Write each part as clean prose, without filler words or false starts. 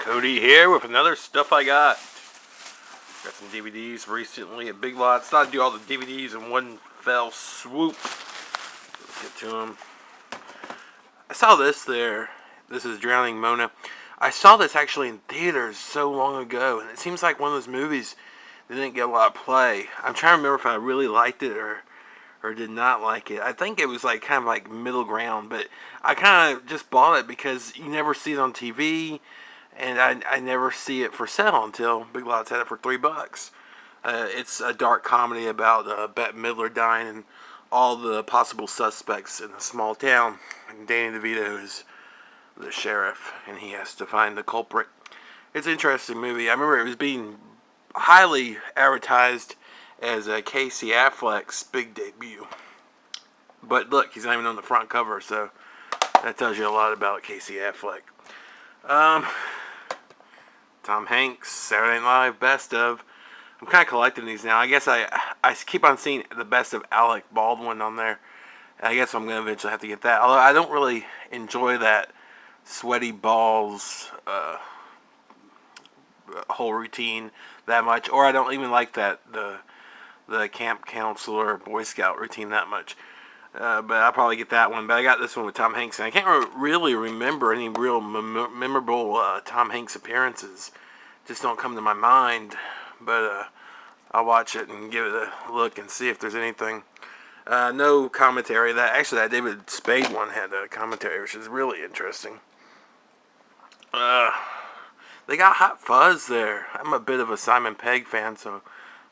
Cody here with another stuff I got. Got some DVDs recently at Big Lots. Thought I'd do all the DVDs in one fell swoop. Let's get to them. I saw this there. This is Drowning Mona. I saw this actually in theaters so long ago, and it seems like one of those movies that didn't get a lot of play. I'm trying to remember if I really liked it or did not like it. I think it was like kind of like middle ground, but I kind of just bought it because you never see it on TV. And I never see it for sale until Big Lots had it for $3. It's a dark comedy about Bette Midler dying and all the possible suspects in a small town. And Danny DeVito is the sheriff, and he has to find the culprit. It's an interesting movie. I remember it was being highly advertised as Casey Affleck's big debut. But look, he's not even on the front cover, so that tells you a lot about Casey Affleck. Tom Hanks, Saturday Night Live, best of. I'm kind of collecting these now. I guess I keep on seeing the best of Alec Baldwin on there. I guess I'm going to eventually have to get that. Although I don't really enjoy that sweaty balls whole routine that much. Or I don't even like that the camp counselor Boy Scout routine that much. But I'll probably get that one. But I got this one with Tom Hanks, and I can't really remember any real memorable Tom Hanks appearances. Just don't come to my mind. But I'll watch it and give it a look and see if there's anything. No commentary. That David Spade one had a commentary, which is really interesting. They got Hot Fuzz there. I'm a bit of a Simon Pegg fan, so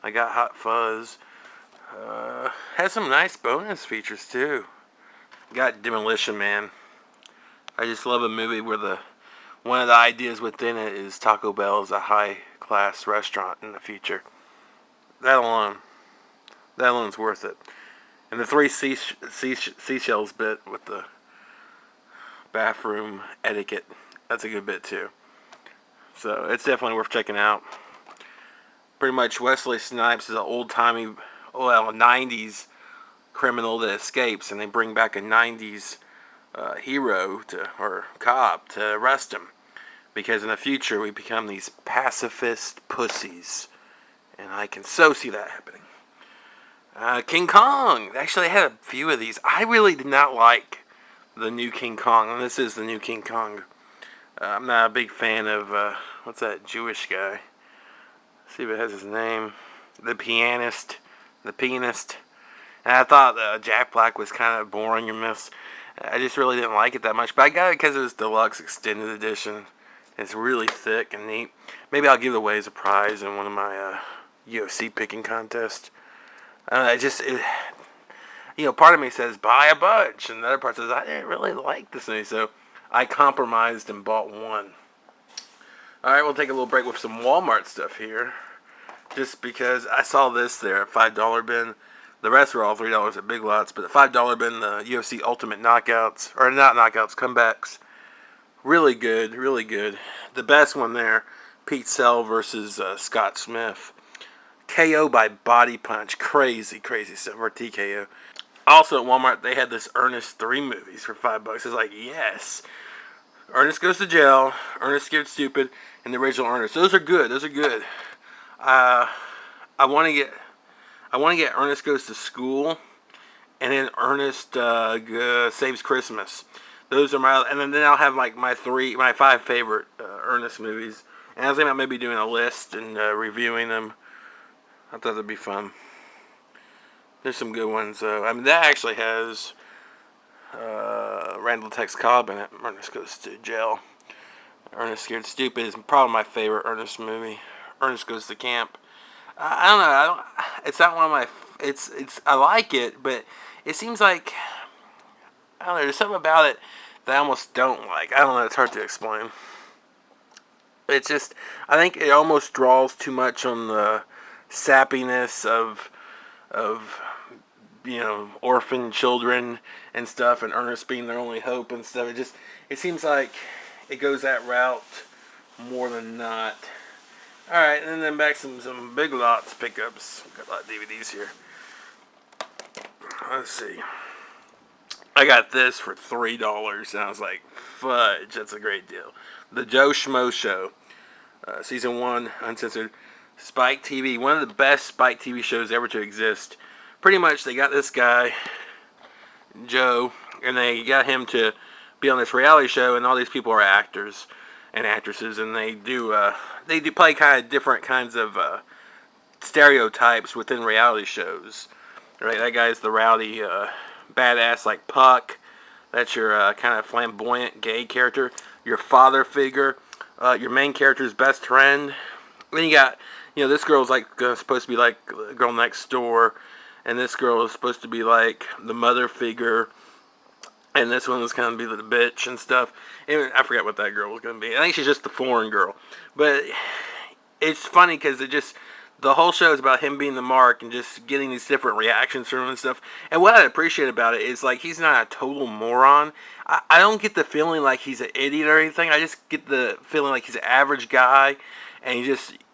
I got Hot Fuzz. Has some nice bonus features too. Got Demolition Man. I just love a movie where one of the ideas within it is Taco Bell is a high class restaurant in the future. That alone's worth it. And the three seashells bit with the bathroom etiquette, that's a good bit too. So it's definitely worth checking out. Pretty much Wesley Snipes is an old-timey, 90s criminal that escapes, and they bring back a 90s hero or cop to arrest him, because in the future we become these pacifist pussies, and I can so see that happening. King Kong. Actually, I had a few of these. I really did not like the new King Kong, and this is the new King Kong. I'm not a big fan of what's that Jewish guy? Let's see if it has his name. The pianist. And I thought Jack Black was kind of boring in this. I just really didn't like it that much. But I got it because it was deluxe extended edition. It's really thick and neat. Maybe I'll give it away as a prize in one of my UFC picking contests. Part of me says buy a bunch, and the other part says I didn't really like this movie, so I compromised and bought one. All right, we'll take a little break with some Walmart stuff here. Just because I saw this there at $5 bin. The rest were all $3 at Big Lots. But the $5 bin, the UFC Ultimate Knockouts. Or not knockouts, comebacks. Really good, really good. The best one there, Pete Sell versus Scott Smith. KO by body punch. Crazy, crazy stuff. Or TKO. Also at Walmart, they had this Ernest 3 movies for $5. It's like, yes. Ernest Goes to Jail. Ernest Scared Stupid. And the original Ernest. Those are good. I want to get Ernest Goes to School, and then Ernest Saves Christmas. Those are and then I'll have like my 5 favorite Ernest movies. And I was thinking about maybe doing a list and reviewing them. I thought that'd be fun. There's some good ones. That actually has Randall Tex Cobb in it. Ernest Goes to Jail. Ernest Scared Stupid is probably my favorite Ernest movie. Ernest Goes to Camp. I don't know. It's not one of my. I like it, but it seems like I don't know. There's something about it that I almost don't like. I don't know. It's hard to explain. It's just I think it almost draws too much on the sappiness of orphan children and stuff, and Ernest being their only hope and stuff. It seems like it goes that route more than not. Alright, and then back some Big Lots pickups. Got a lot of DVDs here. Let's see. I got this for $3, and I was like, fudge, that's a great deal. The Schmo Show. Season 1, uncensored. Spike TV, one of the best Spike TV shows ever to exist. Pretty much, they got this guy, Joe, and they got him to be on this reality show, and all these people are actors and actresses, and they do play kind of different kinds of stereotypes within reality shows. Right, that guy's the rowdy, badass like Puck. That's your kind of flamboyant gay character. Your father figure. Your main character's best friend. Then you got, this girl's like supposed to be like the girl next door, and this girl is supposed to be like the mother figure, and this one was kind of be the bitch and stuff. And I forgot what that girl was going to be. I think she's just the foreign girl, but it's funny because the whole show is about him being the mark and just getting these different reactions from him and stuff. And what I appreciate about it is, like, he's not a total moron. I don't get the feeling like he's an idiot or anything. I just get the feeling like he's an average guy, and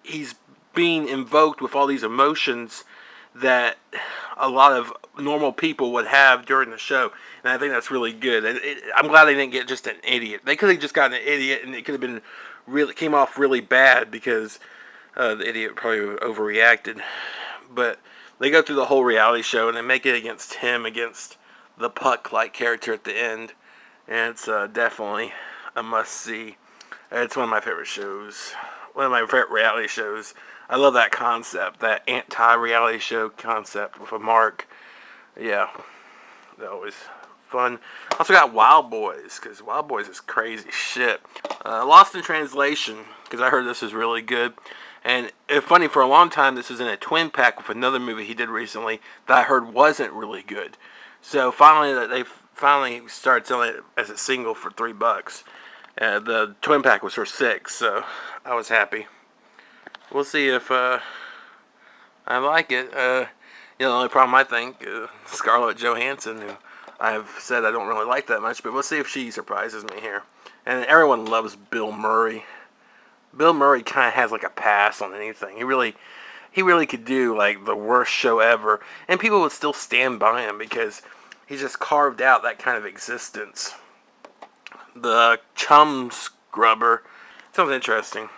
he's being invoked with all these emotions that a lot of normal people would have during the show. And I think that's really good. I'm glad they didn't get just an idiot. They could have just gotten an idiot, and it could have been came off really bad because the idiot probably overreacted. But they go through the whole reality show, and they make it against him, against the Puck-like character at the end. And it's definitely a must-see. It's one of my favorite shows. One of my favorite reality shows. I love that concept, that anti-reality show concept with a mark. Yeah, they're always fun. Also got Wild Boys, because Wild Boys is crazy shit. Lost in Translation, because I heard this is really good. And it's funny, for a long time, this was in a twin pack with another movie he did recently that I heard wasn't really good. So finally, they finally started selling it as a single for $3. The twin pack was for $6, so I was happy. We'll see if I like it. The only problem I think is Scarlett Johansson, who I've said I don't really like that much, but we'll see if she surprises me here. And everyone loves Bill Murray. Bill Murray kind of has like a pass on anything. He really could do like the worst show ever, and people would still stand by him because he just carved out that kind of existence. The Chum Scrubber sounds interesting.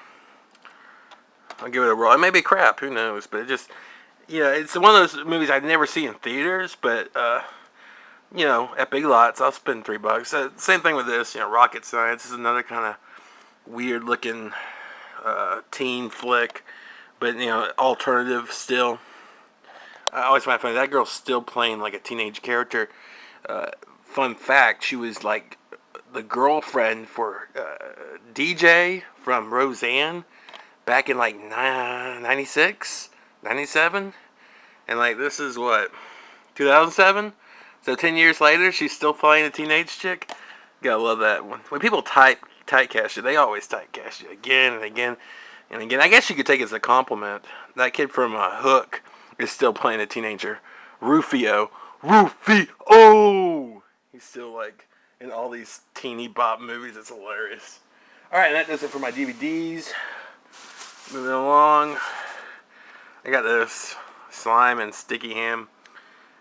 I'll give it a roll. It may be crap, who knows? But it just, it's one of those movies I'd never see in theaters, but at Big Lots I'll spend $3. Same thing with this. Rocket Science is another kind of weird looking teen flick, but alternative still. I always find it funny that girl's still playing like a teenage character. Fun fact: she was like the girlfriend for DJ from Roseanne back in like 96, 97, and like this is what 2007. So 10 years later, she's still playing a teenage chick. Gotta love that one. When people typecast you, they always typecast you again and again and again. I guess you could take it as a compliment. That kid from Hook is still playing a teenager. Rufio. He's still like in all these teeny bop movies. It's hilarious. Alright, that does it for my DVDs. Moving along. I got this slime and sticky ham.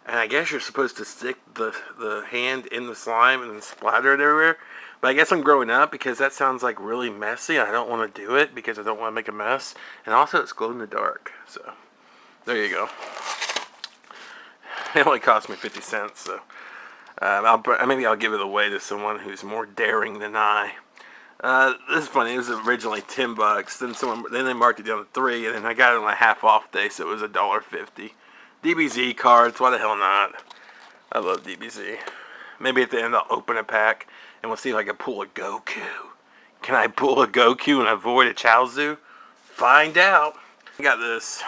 And I guess you're supposed to stick the hand in the slime and then splatter it everywhere. But I guess I'm growing up because that sounds like really messy. I don't want to do it because I don't want to make a mess. And also it's glow in the dark. So there you go. It only cost me 50 cents. So maybe I'll give it away to someone who's more daring than I. This is funny. It was originally $10. Then they marked it down to $3, and then I got it on a half off day, so it was $1.50. DBZ cards, why the hell not? I love DBZ. Maybe at the end I'll open a pack, and we'll see if I can pull a Goku. Can I pull a Goku and avoid a Chaozu? Find out. I got this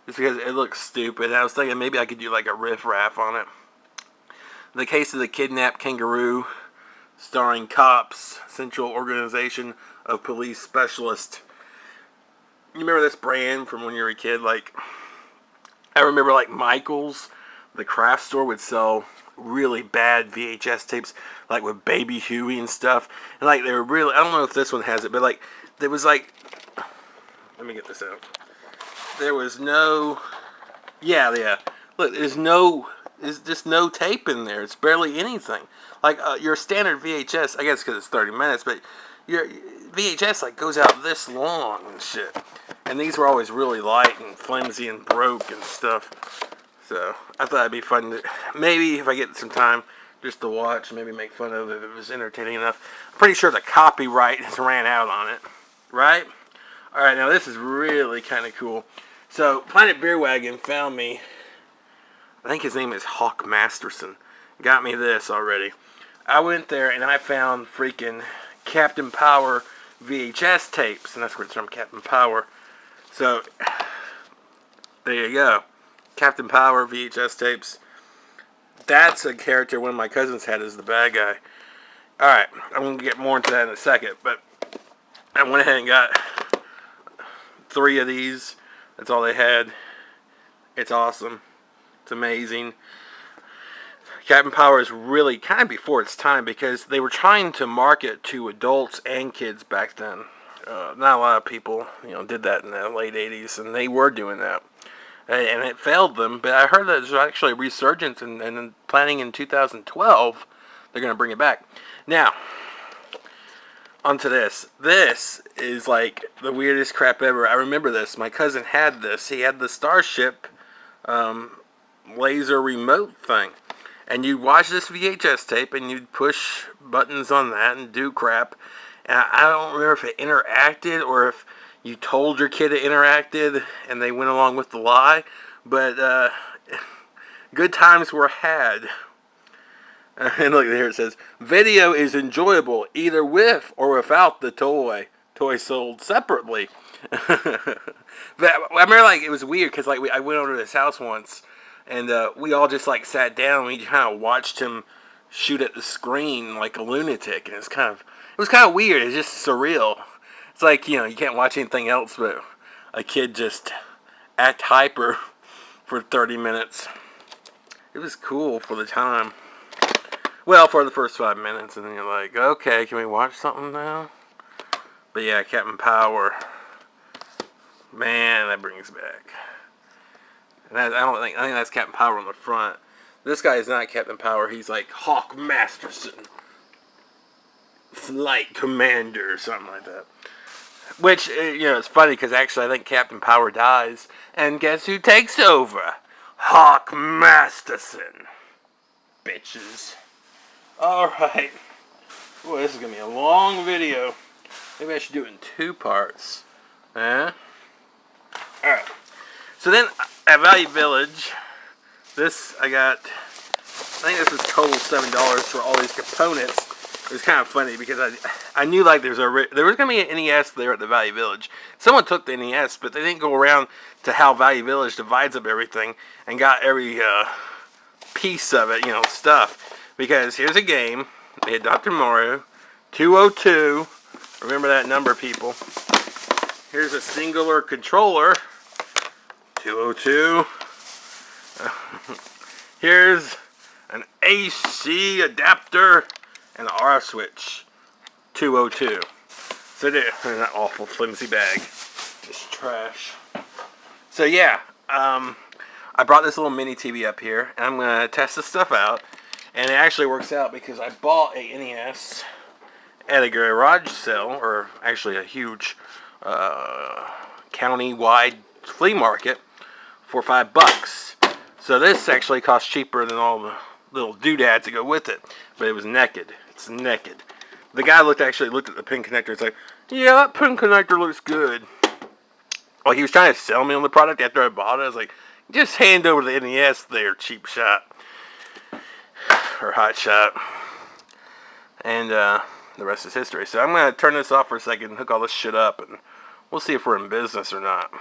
just because it looks stupid. I was thinking maybe I could do like a riff-raff on it. The Case of the Kidnapped Kangaroo, starring Cops, Central Organization of Police Specialists. You remember this brand from when you were a kid? Like, I remember like Michael's, the craft store, would sell really bad VHS tapes, like with Baby Huey and stuff. And like they were really, I don't know if this one has it, but like there was like, let me get this out. There was no, yeah. Look, there's just no tape in there. It's barely anything. Like your standard VHS, I guess because it's 30 minutes, but VHS like goes out this long and shit. And these were always really light and flimsy and broke and stuff. So I thought it'd be fun to, maybe if I get some time just to watch, maybe make fun of it if it was entertaining enough. I'm pretty sure the copyright has ran out on it, right? Alright, now this is really kind of cool. So Planet Beer Wagon found me, I think his name is Hawk Masterson, got me this already. I went there and I found freaking Captain Power VHS tapes, and that's where it's from, Captain Power. So there you go, Captain Power VHS tapes. That's a character one of my cousins had as the bad guy. Alright, I'm going to get more into that in a second, but I went ahead and got 3 of these. That's all they had. It's awesome. It's amazing. Captain Power is really kind of before its time because they were trying to market to adults and kids back then. Not a lot of people, did that in the late 80s, and they were doing that. And it failed them, but I heard that there's actually a resurgence, and planning in 2012, they're going to bring it back. Now, onto this. This is like the weirdest crap ever. I remember this. My cousin had this. He had the Starship Laser remote thing. And you'd watch this VHS tape, and you'd push buttons on that and do crap. And I don't remember if it interacted or if you told your kid it interacted and they went along with the lie. But good times were had. And look, here it says, video is enjoyable either with or without the toy. Toy sold separately. But I remember, like, it was weird because, like, I went over to his house once, and we all just, like, sat down and we kind of watched him shoot at the screen like a lunatic. And it was kind of weird. It's just surreal. It's like, you can't watch anything else but a kid just act hyper for 30 minutes. It was cool for the time. Well, for the first 5 minutes, and then you're like, okay, can we watch something now? But yeah, Captain Power. Man, that brings back. And I think that's Captain Power on the front. This guy is not Captain Power. He's like Hawk Masterson, Flight Commander, or something like that. Which, it's funny because actually I think Captain Power dies, and guess who takes over? Hawk Masterson. Bitches. Alright. Boy, this is going to be a long video. Maybe I should do it in 2 parts. Alright. So then, at Value Village, this I got, I think this was total $7 for all these components. It was kind of funny because I knew, like, there was going to be an NES there at the Value Village. Someone took the NES, but they didn't go around to how Value Village divides up everything and got every piece of it, stuff. Because here's a game. They had Dr. Mario, 202. Remember that number, people. Here's a singular controller, 202. Here's an AC adapter and an R switch, 202. So there, in that awful flimsy bag, just trash. So yeah, I brought this little mini TV up here, and I'm gonna test this stuff out. And it actually works out because I bought a NES at a garage sale, or actually a huge county-wide flea market for $5. So this actually costs cheaper than all the little doodads that go with it. But it was naked. It's naked. The guy actually looked at the pin connector and said, yeah, that pin connector looks good. Well, he was trying to sell me on the product after I bought it. I was like, just hand over the NES there, cheap shot. Or hot shot. And the rest is history. So I'm going to turn this off for a second and hook all this shit up, and we'll see if we're in business or not.